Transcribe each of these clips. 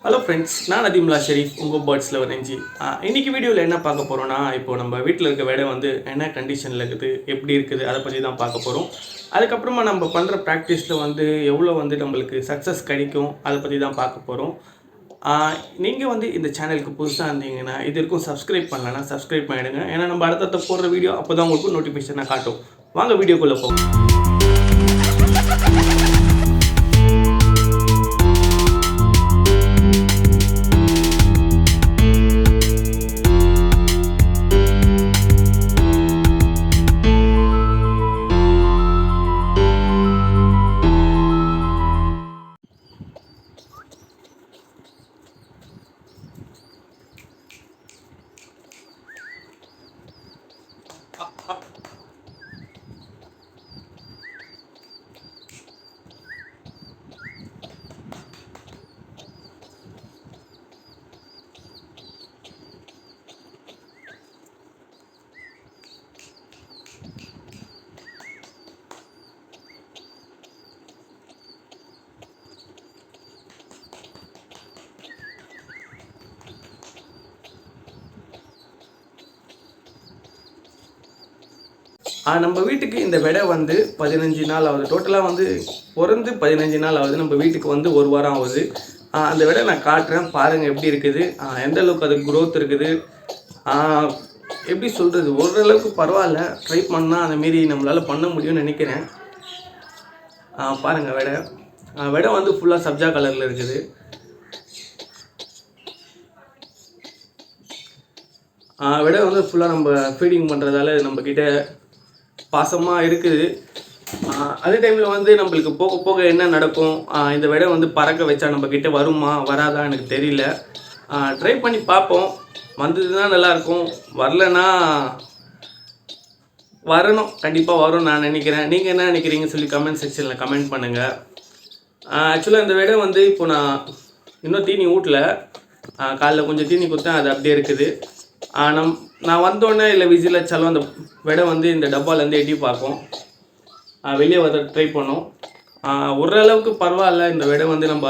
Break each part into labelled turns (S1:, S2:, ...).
S1: Hello friends, நான் அதிமுல்லா ஷெரீஃப், உங்கள் பேர்ட்ஸில் வரேஞ்சி. இன்றைக்கி வீடியோவில் என்ன பார்க்க போகிறோன்னா, இப்போது நம்ம வீட்டில் இருக்க விடை வந்து என்ன கண்டிஷனில் இருக்குது, எப்படி இருக்குது, அதை பற்றி தான் பார்க்க போகிறோம். அதுக்கப்புறமா நம்ம பண்ணுற ப்ராக்டிஸில் வந்து எவ்வளோ வந்து நம்மளுக்கு சக்ஸஸ் கிடைக்கும், அதை பற்றி தான் பார்க்க போகிறோம். நீங்கள் வந்து இந்த சேனலுக்கு புதுசாக இருந்தீங்கன்னா, இது வரைக்கும் சப்ஸ்கிரைப் பண்ணலன்னா சப்ஸ்கிரைப் பண்ணிவிடுங்க. ஏன்னா நம்ம அடுத்தடுத்த போடுற வீடியோ அப்போ தான் உங்களுக்கு நோட்டிஃபிகேஷனாக காட்டும். வாங்க வீடியோக்குள்ளே போகும். நம்ம வீட்டுக்கு இந்த விடை வந்து 15 நாள் ஆகுது. டோட்டலாக வந்து பிறந்து 15 நாள் ஆகுது. நம்ம வீட்டுக்கு வந்து 1 வாரம் ஆகுது. அந்த விடை நான் காட்டுறேன், பாருங்கள் எப்படி இருக்குது, எந்த அளவுக்கு அது க்ரோத் இருக்குது. எப்படி சொல்கிறது, ஓரளவுக்கு பரவாயில்ல. ட்ரை பண்ணால் அந்தமாரி நம்மளால் பண்ண முடியும்னு நினைக்கிறேன். பாருங்கள் விடை வந்து ஃபுல்லாக சப்ஜா கலரில் இருக்குது. விடை வந்து ஃபுல்லாக நம்ம ஃபீடிங் பண்ணுறதால நம்மக்கிட்ட பாசமாக இருக்குது. அதே டைமில் வந்து நம்மளுக்கு போக போக என்ன நடக்கும், இந்த விடை வந்து பறக்க வச்சா நம்மக்கிட்ட வருமா வராதா எனக்கு தெரியல. ட்ரை பண்ணி பார்ப்போம். வந்ததுன்னா நல்லாயிருக்கும், வரலன்னா வரணும், கண்டிப்பாக வரும் நான் நினைக்கிறேன். நீங்கள் என்ன நினைக்கிறீங்கன்னு சொல்லி கமெண்ட் செக்ஷனில் கமெண்ட் பண்ணுங்கள். ஆக்சுவலாக இந்த விடை வந்து இப்போ நான் இன்னும் தீனி ஊட்டல. காலைல கொஞ்சம் தீனி கொடுத்தேன், அது அப்படியே இருக்குது. நான் வந்தோடனே இல்லை விசில் வச்சாலும் அந்த விடை வந்து இந்த டப்பாலேருந்து எட்டி பார்க்கும், வெளியே வர ட்ரை பண்ணும். ஓரளவுக்கு பரவாயில்ல. இந்த விடை வந்து நம்ம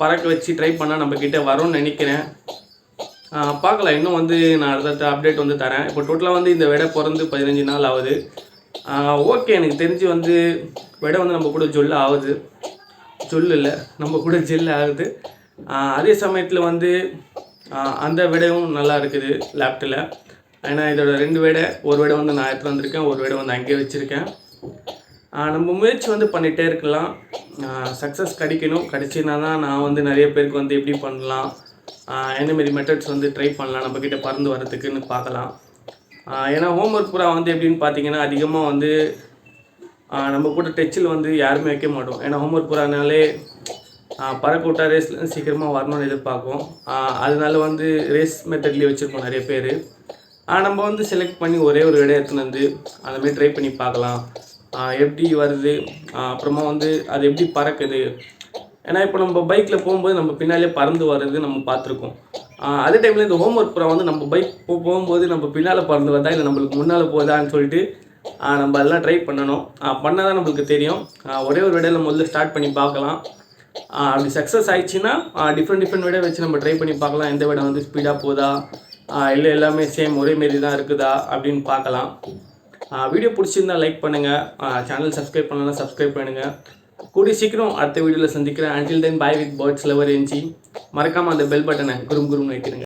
S1: பறக்க வச்சு ட்ரை பண்ணால் நம்மக்கிட்ட வரும்னு நினைக்கிறேன். பார்க்கலாம். இன்னும் வந்து நான் அடுத்த அப்டேட் வந்து தரேன். இப்போ டோட்டலாக வந்து இந்த விடை பிறந்து 15 நாள் ஆகுது. ஓகே, எனக்கு தெரிஞ்சு வந்து விடை வந்து நம்ம கூட ஜொல்லு ஆகுது. ஜொல்லு இல்லை, நம்ம கூட ஜெல் ஆகுது. அதே சமயத்தில் வந்து அந்த விடையும் நல்லா இருக்குது லேப்டில். ஏன்னா இதோட 2 விடை, ஒரு விடை வந்து நான் எடுத்து வந்திருக்கேன், ஒரு விடை வந்து அங்கேயே வச்சுருக்கேன். நம்ம முயற்சி வந்து பண்ணிகிட்டே இருக்கலாம், சக்ஸஸ் கிடைக்கணும். கிடைச்சினா தான் நான் வந்து நிறைய பேருக்கு வந்து எப்படி பண்ணலாம், எந்தமாரி மெத்தட்ஸ் வந்து ட்ரை பண்ணலாம் நம்மக்கிட்ட பறந்து வரத்துக்குன்னு பார்க்கலாம். ஏன்னா ஹோம்ஒர்க் பூரா வந்து எப்படின்னு பார்த்தீங்கன்னா, அதிகமாக வந்து நம்ம கூட டச்சில் வந்து யாருமே வைக்க மாட்டோம். ஏன்னா ஹோம்ஒர்க் பூரானாலே பறக்க விட்டா ரேஸில் சீக்கிரமாக வரணும்னு எதிர்பார்க்கும். அதனால வந்து ரேஸ் மெத்தட்லேயே வச்சுருப்போம் நிறைய பேர். நம்ம வந்து செலக்ட் பண்ணி ஒரே ஒரு விடை எடுத்துன்னு வந்து அந்தமாரி ட்ரை பண்ணி பார்க்கலாம், எப்படி வருது, அப்புறமா வந்து அது எப்படி பறக்குது. ஏன்னா இப்போ நம்ம பைக்கில் போகும்போது நம்ம பின்னாலே பறந்து வர்றது நம்ம பார்த்துருக்கோம். அதே டைமில் இந்த ஹோம்ஒர்க் பூரா வந்து நம்ம பைக் போகும்போது நம்ம பின்னால் பறந்து வருதா இல்லை நம்மளுக்கு முன்னால் போகுதான்னு சொல்லிட்டு நம்ம எல்லாம் ட்ரை பண்ணணும். பண்ணால் தான் நம்மளுக்கு தெரியும். ஒரே ஒரு விடையில் முதல்ல ஸ்டார்ட் பண்ணி பார்க்கலாம். அப்படி சக்ஸஸ் ஆயிடுச்சுன்னா டிஃப்ரெண்ட் விடை வச்சு நம்ம ட்ரை பண்ணி பார்க்கலாம். எந்த விடை வந்து ஸ்பீடாக போதா, இல்லை எல்லாமே சேம் ஒரேமாரி தான் இருக்குதா அப்படின்னு பார்க்கலாம். வீடியோ பிடிச்சிருந்தா லைக் பண்ணுங்கள், சேனல் சப்ஸ்கிரைப் பண்ணலாம் சப்ஸ்கிரைப் பண்ணுங்கள். கூடிய சீக்கிரம் அடுத்த வீடியோவில் சந்திக்கிறேன். Until then bye with birds lover NG. மறக்காமல் அந்த பெல் பட்டனை குரும் வைக்கிறேங்க.